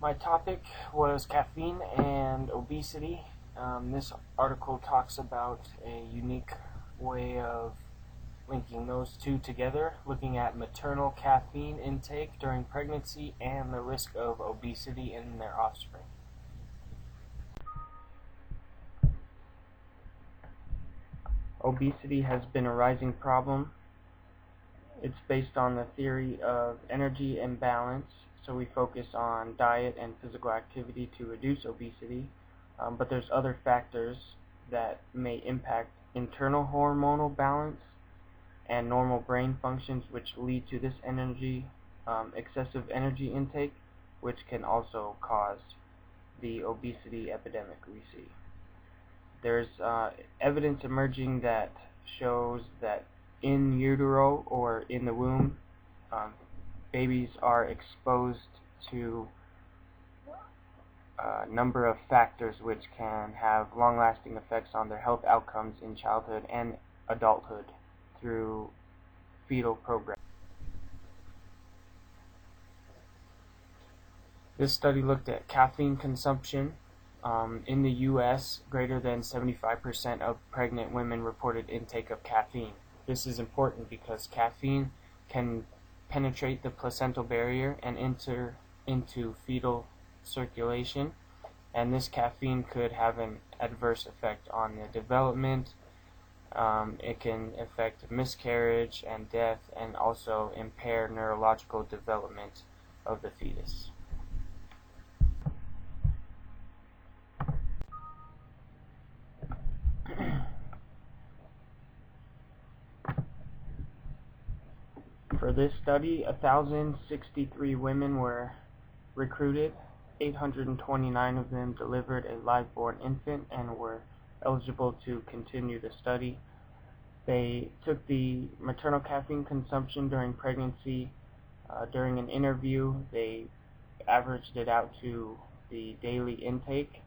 My topic was caffeine and obesity. This article talks about a unique way of linking those two together, looking at maternal caffeine intake during pregnancy and the risk of obesity in their offspring. Obesity has been a rising problem. It's based on the theory of energy imbalance, so we focus on diet and physical activity to reduce obesity, but there's other factors that may impact internal hormonal balance and normal brain functions, which lead to this excessive energy intake, which can also cause the obesity epidemic we see. There's evidence emerging that shows that in utero or in the womb, babies are exposed to a number of factors which can have long-lasting effects on their health outcomes in childhood and adulthood through fetal programming. This study looked at caffeine consumption. In the U.S., greater than 75% of pregnant women reported intake of caffeine. This is important because caffeine can penetrate the placental barrier and enter into fetal circulation, and this caffeine could have an adverse effect on the development. It can affect miscarriage and death, and also impair neurological development of the fetus. For this study, 1,063 women were recruited. 829 of them delivered a live-born infant and were eligible to continue the study. They took the maternal caffeine consumption during pregnancy. During an interview, they averaged it out to the daily intake.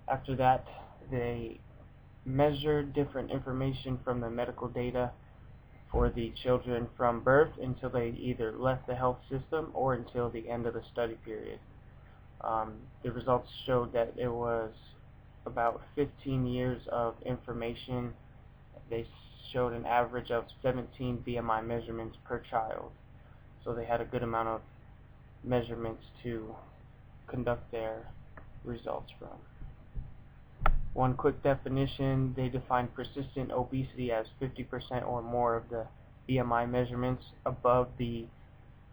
After that, they measured different information from the medical data for the children from birth until they either left the health system or until the end of the study period. The results showed that it was about 15 years of information. They showed an average of 17 BMI measurements per child, so they had a good amount of measurements to conduct their results from. One quick definition: they define persistent obesity as 50% or more of the BMI measurements above the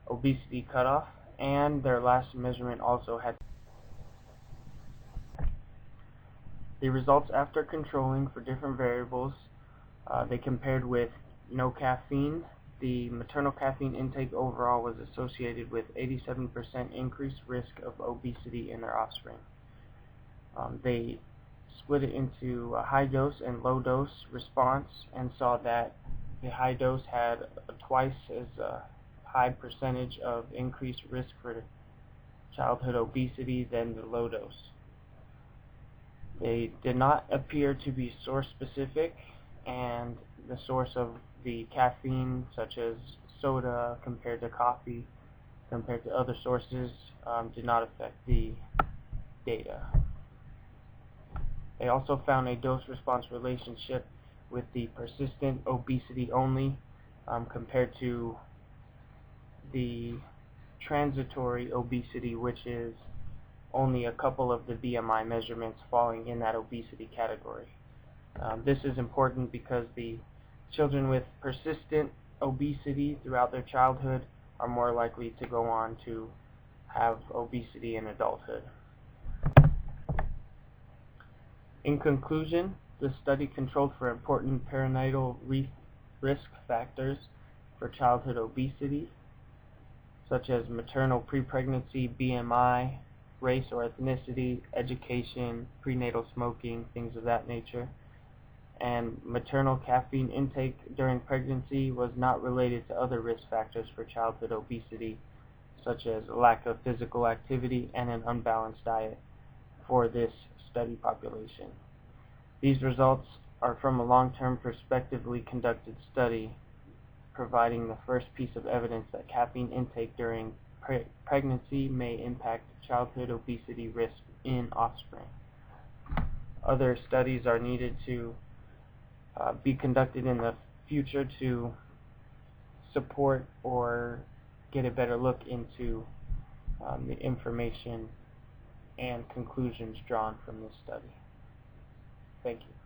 obesity cutoff, and their last measurement also had the results after controlling for different variables. They compared with no caffeine. The maternal caffeine intake overall was associated with 87% increased risk of obesity in their offspring. They split it into a high dose and low dose response and saw that the high dose had twice as high percentage of increased risk for childhood obesity than the low dose. They did not appear to be source specific, and the source of the caffeine, such as soda compared to coffee compared to other sources, did not affect the data. They also found a dose-response relationship with the persistent obesity only compared to the transitory obesity, which is only a couple of the BMI measurements falling in that obesity category. This is important because the children with persistent obesity throughout their childhood are more likely to go on to have obesity in adulthood. In conclusion, the study controlled for important perinatal risk factors for childhood obesity, such as maternal pre-pregnancy BMI, race or ethnicity, education, prenatal smoking, things of that nature. And maternal caffeine intake during pregnancy was not related to other risk factors for childhood obesity, such as lack of physical activity and an unbalanced diet for this study population. These results are from a long-term prospectively conducted study, providing the first piece of evidence that caffeine intake during pregnancy may impact childhood obesity risk in offspring. Other studies are needed to be conducted in the future to support or get a better look into the information and conclusions drawn from this study. Thank you.